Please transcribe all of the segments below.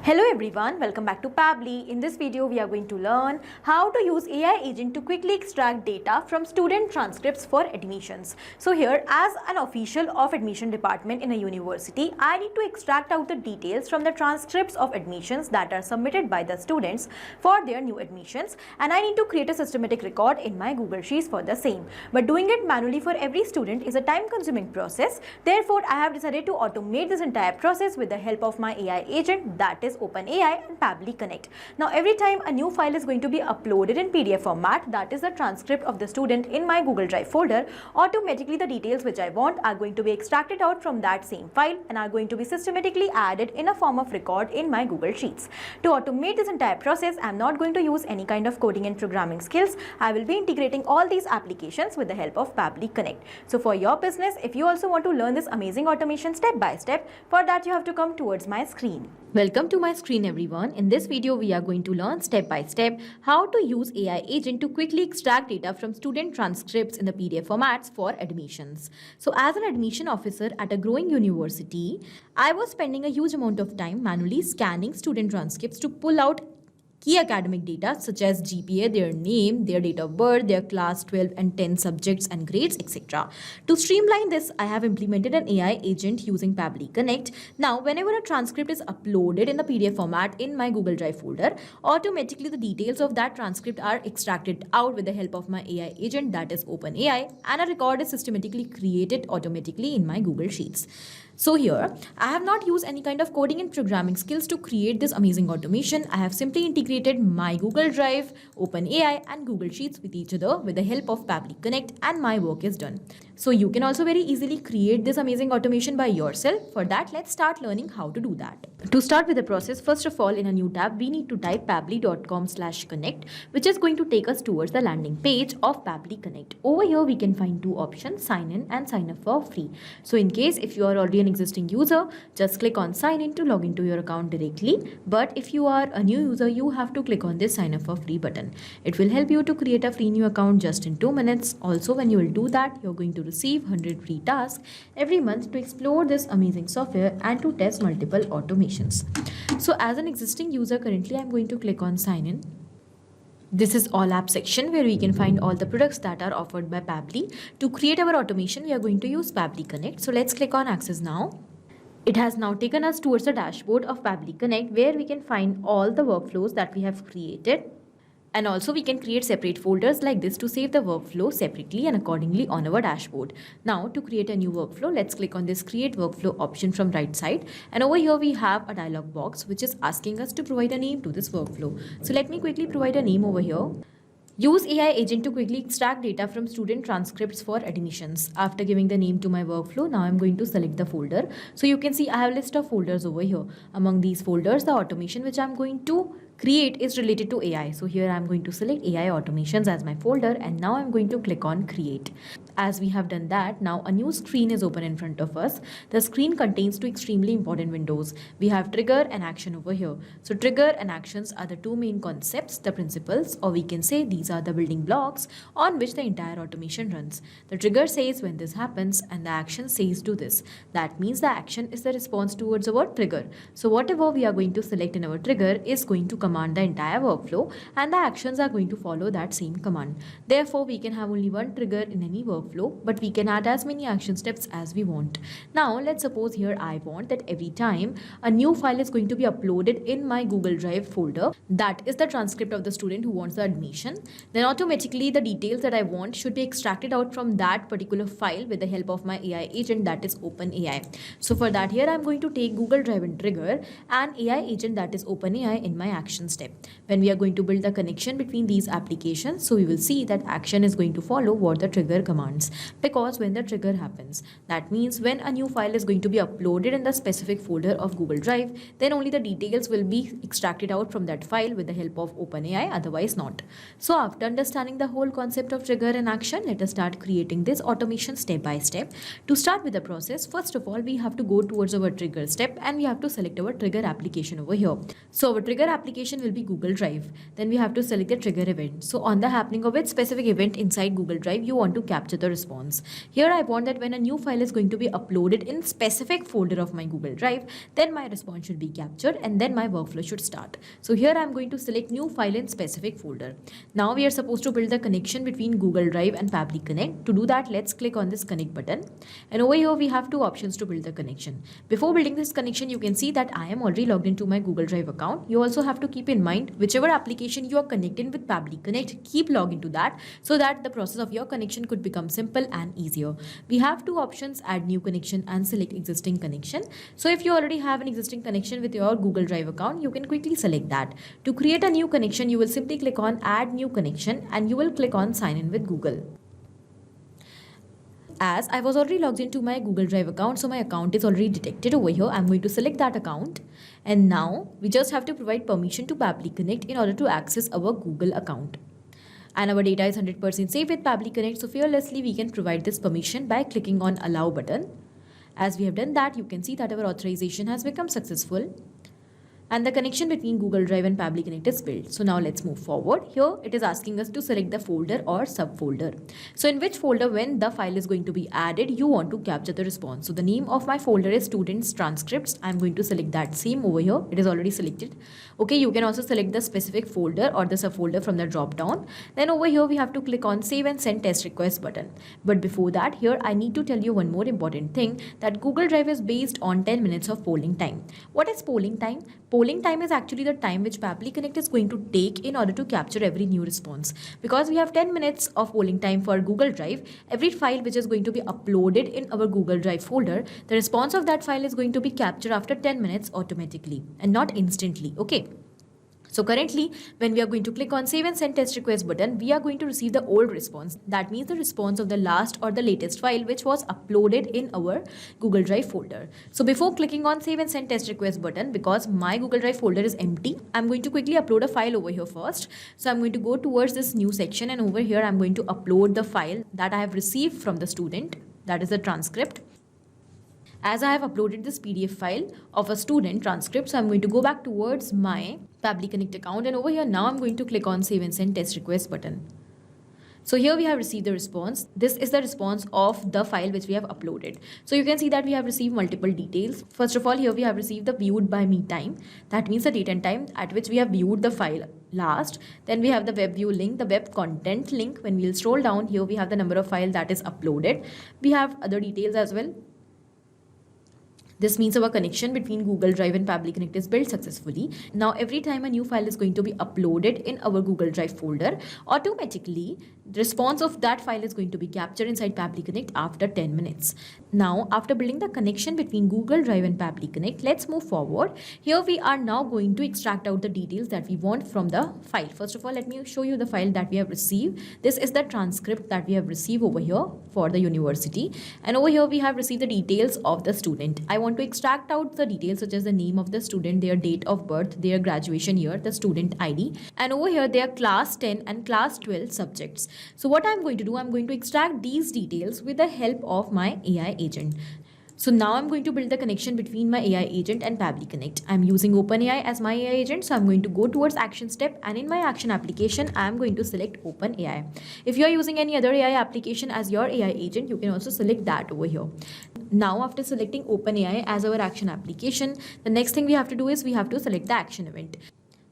Hello everyone, welcome back to Pabbly. In this video, we are going to learn how to use AI agent to quickly extract data from student transcripts for admissions. So here, as an official of admission department in a university, I need to extract out the details from the transcripts of admissions that are submitted by the students for their new admissions, and I need to create a systematic record in my Google Sheets for the same. But doing it manually for every student is a time-consuming process. Therefore, I have decided to automate this entire process with the help of my AI agent, that is OpenAI and Pabbly Connect. Now every time a new file is going to be uploaded in PDF format, that is the transcript of the student in my Google Drive folder, automatically the details which I want are going to be extracted out from that same file and are going to be systematically added in a form of record in my Google Sheets. To automate this entire process, I am not going to use any kind of coding and programming skills. I will be integrating all these applications with the help of Pabbly Connect. So for your business, if you also want to learn this amazing automation step by step, for that you have to come towards my screen. Welcome to my screen everyone. In this video, we are going to learn step by step how to use AI agent to quickly extract data from student transcripts in the PDF formats for admissions. So as an admission officer at a growing university, I was spending a huge amount of time manually scanning student transcripts to pull out key academic data such as GPA, their name, their date of birth, their class 12 and 10 subjects and grades, etc. To streamline this, I have implemented an AI agent using Pabbly Connect. Now, whenever a transcript is uploaded in the PDF format in my Google Drive folder, automatically the details of that transcript are extracted out with the help of my AI agent, that is OpenAI, and a record is systematically created automatically in my Google Sheets. So here, I have not used any kind of coding and programming skills to create this amazing automation. I have simply integrated my Google Drive, OpenAI and Google Sheets with each other with the help of Pabbly Connect, and my work is done. So you can also very easily create this amazing automation by yourself. For that, let's start learning how to do that. To start with the process, first of all, in a new tab, we need to type pabbly.com/connect, which is going to take us towards the landing page of Pabbly Connect. Over here, we can find two options, sign in and sign up for free. So in case if you are already an existing user, just click on sign in to log into your account directly. But if you are a new user, you have to click on this sign up for free button. It will help you to create a free new account just in 2 minutes. Also, when you will do that, you're going to receive 100 free tasks every month to explore this amazing software and to test multiple automations. So as an existing user, currently I'm going to click on sign in. This is all app section where we can find all the products that are offered by Pabbly. To create our automation, we are going to use Pabbly Connect. So let's click on access now. It has now taken us towards the dashboard of Pabbly Connect where we can find all the workflows that we have created. And also we can create separate folders like this to save the workflow separately and accordingly on our dashboard. Now to create a new workflow, let's click on this create workflow option from right side. And over here we have a dialog box which is asking us to provide a name to this workflow. So let me quickly provide a name over here. Use AI agent to quickly extract data from student transcripts for admissions. After giving the name to my workflow, now I'm going to select the folder. So you can see I have a list of folders over here. Among these folders, the automation which I'm going to create is related to AI. So here I'm going to select AI automations as my folder, and now I'm going to click on create. As we have done that, now a new screen is open in front of us. The screen contains two extremely important windows. We have trigger and action over here. So trigger and actions are the two main concepts, the principles, or we can say these are the building blocks on which the entire automation runs. The trigger says when this happens and the action says do this. That means the action is the response towards our trigger. So whatever we are going to select in our trigger is going to command the entire workflow, and the actions are going to follow that same command. Therefore, we can have only one trigger in any workflow, but we can add as many action steps as we want. Now, let's suppose here I want that every time a new file is going to be uploaded in my Google Drive folder, that is the transcript of the student who wants the admission, then automatically the details that I want should be extracted out from that particular file with the help of my AI agent, that is OpenAI. So for that, here I'm going to take Google Drive and trigger and AI agent, that is OpenAI, in my action step. When we are going to build the connection between these applications, so we will see that action is going to follow what the trigger commands, because when the trigger happens, that means when a new file is going to be uploaded in the specific folder of Google Drive, then only the details will be extracted out from that file with the help of OpenAI, otherwise not. So after understanding the whole concept of trigger and action, let us start creating this automation step by step. To start with the process, first of all, we have to go towards our trigger step and we have to select our trigger application over here. So our trigger application application will be Google Drive. Then we have to select the trigger event. So on the happening of which specific event inside Google Drive, you want to capture the response. Here I want that when a new file is going to be uploaded in specific folder of my Google Drive, then my response should be captured and then my workflow should start. So here I'm going to select new file in specific folder. Now we are supposed to build the connection between Google Drive and Pabbly Connect. To do that, let's click on this connect button. And over here we have two options to build the connection. Before building this connection, you can see that I am already logged into my Google Drive account. You also have to keep in mind whichever application you are connecting with Pabbly Connect, keep log into that so that the process of your connection could become simple and easier. We have two options, add new connection and select existing connection. So if you already have an existing connection with your Google Drive account, you can quickly select that. To create a new connection, you will simply click on add new connection and you will click on sign in with Google. As I was already logged into my Google Drive account, so my account is already detected over here. I'm going to select that account. And now we just have to provide permission to Pabbly Connect in order to access our Google account. And our data is 100% safe with Pabbly Connect. So fearlessly, we can provide this permission by clicking on allow button. As we have done that, you can see that our authorization has become successful. And the connection between Google Drive and Pabbly Connect is built. So now let's move forward. Here it is asking us to select the folder or subfolder. So in which folder when the file is going to be added, you want to capture the response. So the name of my folder is Students Transcripts. I'm going to select that same over here. It is already selected. Okay, you can also select the specific folder or the subfolder from the drop down. Then over here we have to click on save and send test request button. But before that, here I need to tell you one more important thing, that Google Drive is based on 10 minutes of polling time. What is polling time? Polling time is actually the time which Pabbly Connect is going to take in order to capture every new response. Because we have 10 minutes of polling time for Google Drive, every file which is going to be uploaded in our Google Drive folder, the response of that file is going to be captured after 10 minutes automatically and not instantly. Okay. So currently, when we are going to click on save and send test request button, we are going to receive the old response. That means the response of the last or the latest file which was uploaded in our Google Drive folder. So before clicking on save and send test request button, because my Google Drive folder is empty, I'm going to quickly upload a file over here first. So I'm going to go towards this new section and over here I'm going to upload the file that I have received from the student, that is the transcript. As I have uploaded this PDF file of a student transcript, so I'm going to go back towards my Pabbly Connect account and over here now I'm going to click on save and send test request button. So here we have received the response. This is the response of the file which we have uploaded. So you can see that we have received multiple details. First of all, here we have received the viewed by me time. That means the date and time at which we have viewed the file last. Then we have the web view link, the web content link. When we'll scroll down, here we have the number of file that is uploaded. We have other details as well. This means our connection between Google Drive and Pabbly Connect is built successfully. Now, every time a new file is going to be uploaded in our Google Drive folder, automatically the response of that file is going to be captured inside Pabbly Connect after 10 minutes. Now, after building the connection between Google Drive and Pabbly Connect, let's move forward. Here we are now going to extract out the details that we want from the file. First of all, let me show you the file that we have received. This is the transcript that we have received over here for the university. And over here we have received the details of the student. I want to extract out the details such as the name of the student, their date of birth, their graduation year, the student ID, and over here their class 10 and class 12 subjects. So what I'm going to do, I'm going to extract these details with the help of my AI agent. So now I'm going to build the connection between my AI agent and Pabbly Connect. I'm using OpenAI as my AI agent. So I'm going to go towards action step, and in my action application, I'm going to select OpenAI. If you are using any other AI application as your AI agent, you can also select that over here. Now, after selecting OpenAI as our action application, the next thing we have to do is we have to select the action event.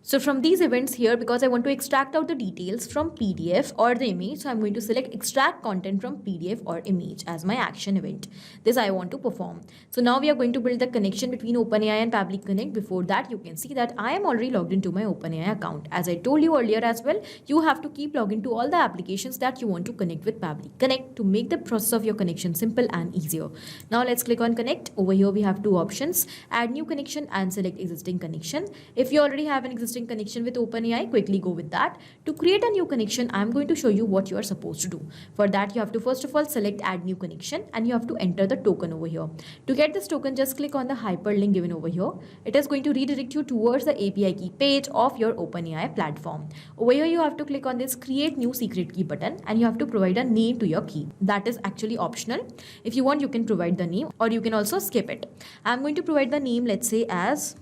So from these events here, because I want to extract out the details from PDF or the image, so I'm going to select extract content from PDF or image as my action event. This I want to perform. So now we are going to build the connection between OpenAI and Pabbly Connect. Before that, you can see that I am already logged into my OpenAI account. As I told you earlier as well, you have to keep logging to all the applications that you want to connect with Pabbly Connect to make the process of your connection simple and easier. Now let's click on connect. Over here we have two options, add new connection and select existing connection. If you already have an existing connection with OpenAI, quickly go with that. To create a new connection, I'm going to show you what you are supposed to do. For that, you have to first of all select add new connection and you have to enter the token over here. To get this token, just click on the hyperlink given over here. It is going to redirect you towards the API key page of your OpenAI platform. Over here, you have to click on this create new secret key button and you have to provide a name to your key. That is actually optional. If you want, you can provide the name or you can also skip it. I'm going to provide the name, let's say as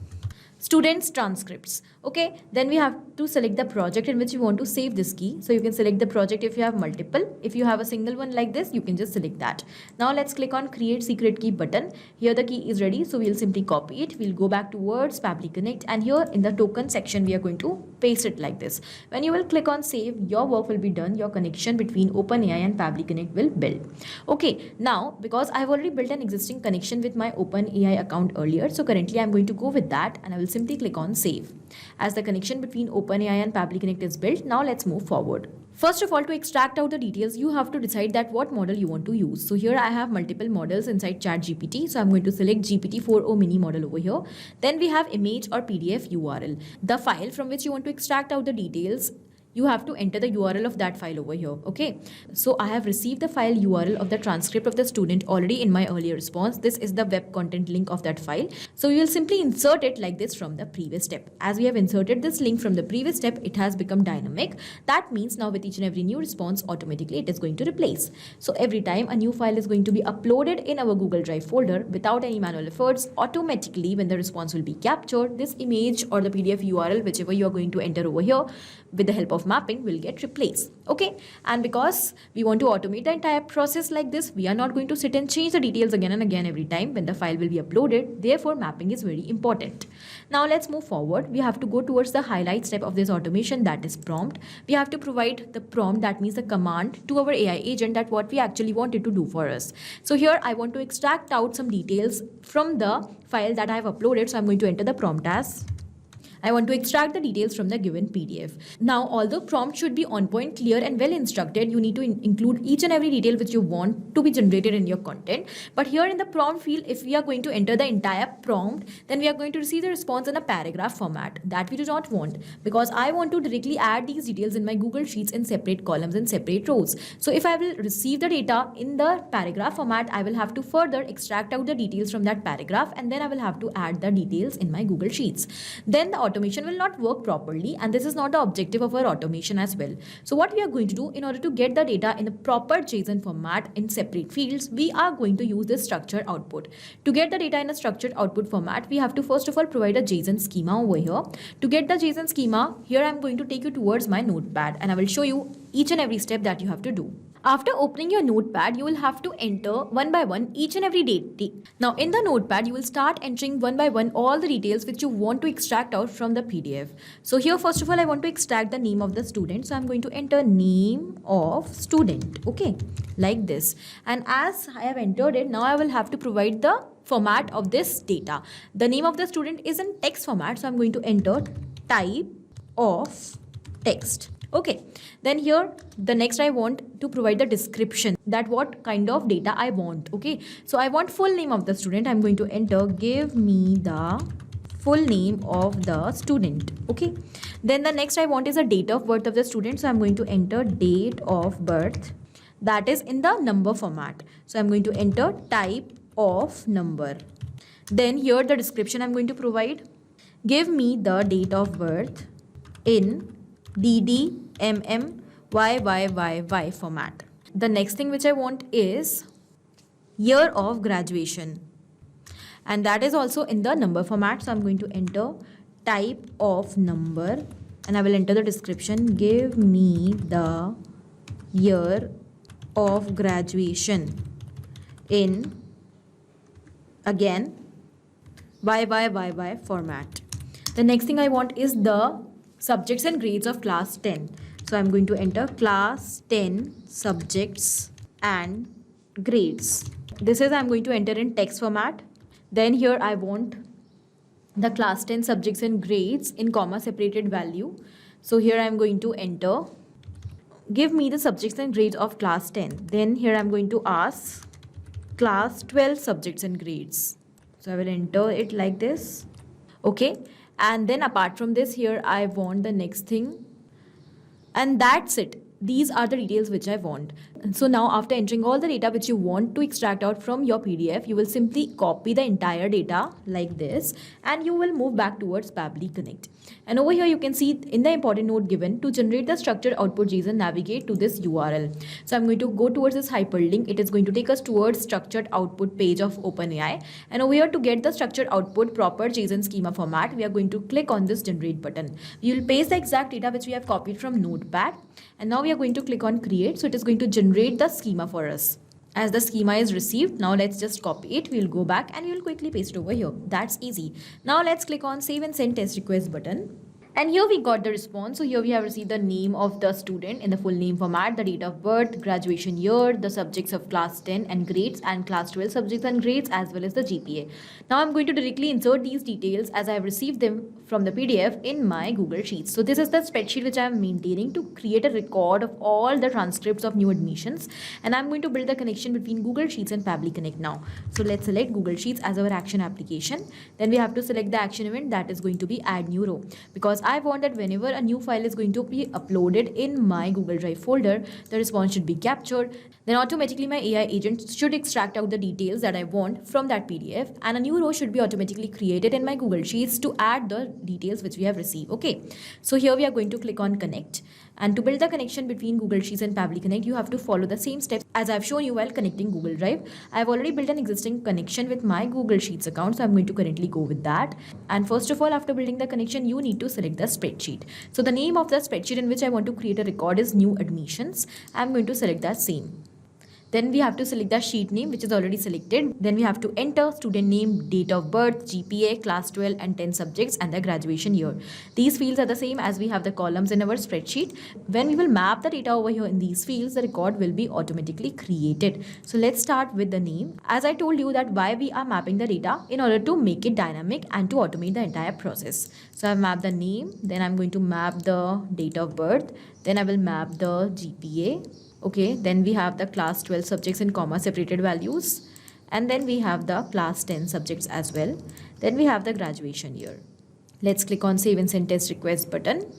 students transcripts. Okay, then we have to select the project in which you want to save this key. So you can select the project if you have multiple. If you have a single one like this, you can just select that. Now let's click on create secret key button. Here the key is ready, so we'll simply copy it. We'll go back towards Pabbly Connect, and here in the token section we are going to paste it like this. When you will click on save, your work will be done. Your connection between OpenAI and Pabbly Connect will build. Okay, now because I've already built an existing connection with my OpenAI account earlier, so currently I'm going to go with that, and I will simply click on save. As the connection between OpenAI and Pabbly Connect is built, now let's move forward. First of all, to extract out the details, you have to decide that what model you want to use. So here I have multiple models inside ChatGPT. So I'm going to select GPT-4o mini model over here. Then we have image or PDF URL. The file from which you want to extract out the details, you have to enter the URL of that file over here. Okay, so I have received the file URL of the transcript of the student already in my earlier response. This is the web content link of that file. So you will simply insert it like this from the previous step. As we have inserted this link from the previous step, it has become dynamic. That means now with each and every new response, automatically it is going to replace. So every time a new file is going to be uploaded in our Google Drive folder without any manual efforts, automatically when the response will be captured, this image or the PDF URL, whichever you are going to enter over here with the help of mapping, will get replaced. Okay, and because we want to automate the entire process like this, we are not going to sit and change the details again and again every time when the file will be uploaded. Therefore mapping is very important. Now let's move forward. We have to go towards the highlight step of this automation, that is prompt. We have to provide the prompt, that means the command, to our AI agent, that what we actually wanted to do for us. So here I want to extract out some details from the file that I have uploaded. So I'm going to enter the prompt as I want to extract the details from the given PDF. Now, although prompt should be on point, clear and well instructed, you need to include each and every detail which you want to be generated in your content. But here in the prompt field, if we are going to enter the entire prompt, then we are going to receive the response in a paragraph format. That we do not want, because I want to directly add these details in my Google Sheets in separate columns and separate rows. So if I will receive the data in the paragraph format, I will have to further extract out the details from that paragraph, and then I will have to add the details in my Google Sheets. Then the automation will not work properly, and this is not the objective of our automation as well. So what we are going to do, in order to get the data in a proper JSON format in separate fields, we are going to use this structured output. To get the data in a structured output format, we have to first of all provide a JSON schema over here. To get the JSON schema, here I am going to take you towards my notepad, and I will show you each and every step that you have to do. After opening your notepad, you will have to enter one by one each and every date. Now in the notepad, you will start entering one by one all the details which you want to extract out from the PDF. So here first of all, I want to extract the name of the student. So I'm going to enter name of student. Okay, like this. And as I have entered it, now I will have to provide the format of this data. The name of the student is in text format. So I'm going to enter type of text. Okay, then here the next I want to provide the description, that what kind of data I want. Okay, so I want full name of the student. I'm going to enter give me the full name of the student. Okay, then the next I want is the date of birth of the student. So I'm going to enter date of birth, that is in the number format. So I'm going to enter type of number. Then here the description I'm going to provide, give me the date of birth in DD YYYY format. The next thing which I want is year of graduation, and that is also in the number format. So I'm going to enter type of number, and I will enter the description, give me the year of graduation in again YYYY format. The next thing I want is the subjects and grades of class 10. So I'm going to enter class 10 subjects and grades. This is I'm going to enter in text format. Then here I want the class 10 subjects and grades in comma separated value. So here I'm going to enter give me the subjects and grades of class 10. Then here I'm going to ask class 12 subjects and grades. So I will enter it like this. Okay. And then apart from this, here I want the next thing, and that's it. these are the details which I want. And so now after entering all the data which you want to extract out from your PDF, you will simply copy the entire data like this and you will move back towards Pabbly Connect. And over here you can see in the important note given, to generate the structured output JSON, navigate to this URL. So I'm going to go towards this hyperlink. It is going to take us towards structured output page of OpenAI. And over here to get the structured output proper JSON schema format, we are going to click on this generate button. We will paste the exact data which we have copied from Notepad. And now we are going to click on create. So it is going to generate the schema for us. As the schema is received, now let's just copy it. We'll go back and we'll quickly paste it over here. That's easy. Now let's click on save and send test request button. And here we got the response. So here we have received the name of the student in the full name format, the date of birth, graduation year, the subjects of class 10 and grades, and class 12 subjects and grades, as well as the GPA. Now I'm going to directly insert these details as I have received them from the PDF in my Google Sheets. So this is the spreadsheet which I am maintaining to create a record of all the transcripts of new admissions. And I'm going to build the connection between Google Sheets and Pabbly Connect now. So let's select Google Sheets as our action application. Then we have to select the action event that is going to be add new row, because I want that whenever a new file is going to be uploaded in my Google Drive folder, the response should be captured. Then automatically my AI agent should extract out the details that I want from that PDF, and a new row should be automatically created in my Google Sheets to add the details which we have received. Okay, so here we are going to click on connect. And to build the connection between Google Sheets and Pabbly Connect, you have to follow the same steps as I've shown you while connecting Google Drive. I've already built an existing connection with my Google Sheets account, so I'm going to currently go with that. And first of all, after building the connection, you need to select the spreadsheet. So the name of the spreadsheet in which I want to create a record is new admissions. I'm going to select that same. Then we have to select the sheet name, which is already selected. Then we have to enter student name, date of birth, GPA, class 12 and 10 subjects, and the graduation year. These fields are the same as we have the columns in our spreadsheet. When we will map the data over here in these fields, the record will be automatically created. So let's start with the name. As I told you that why we are mapping the data, in order to make it dynamic and to automate the entire process. So I've mapped the name, then I'm going to map the date of birth, then I will map the GPA. Okay, then we have the class 12 subjects in comma separated values, and then we have the class 10 subjects as well. Then we have the graduation year. Let's click on save and send test request button.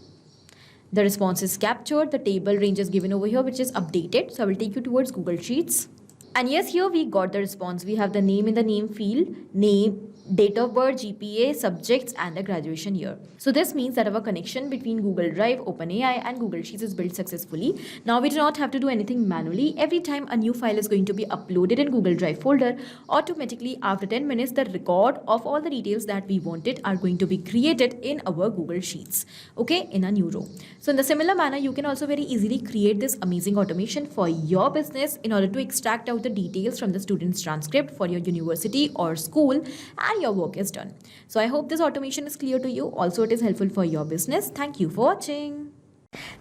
The response is captured. The table range is given over here, which is updated. So I will take you towards Google Sheets. And yes, here we got the response. We have the name in the name field, name, date of birth, GPA, subjects, and the graduation year. So this means that our connection between Google Drive, OpenAI, and Google Sheets is built successfully. Now we do not have to do anything manually. Every time a new file is going to be uploaded in Google Drive folder, automatically after 10 minutes, the record of all the details that we wanted are going to be created in our Google Sheets, okay, in a new row. So in the similar manner, you can also very easily create this amazing automation for your business in order to extract out the details from the student's transcript for your university or school, and your work is done. So I hope this automation is clear to you. Also, it is helpful for your business. Thank you for watching.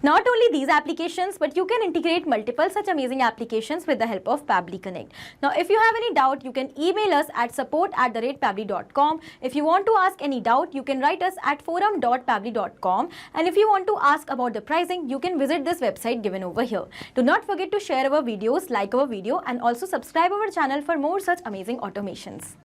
Not only these applications, but you can integrate multiple such amazing applications with the help of Pabbly Connect. Now, if you have any doubt, you can email us at support@pabbly.com. If you want to ask any doubt, you can write us at forum.pabbly.com. And if you want to ask about the pricing, you can visit this website given over here. Do not forget to share our videos, like our video, and also subscribe our channel for more such amazing automations.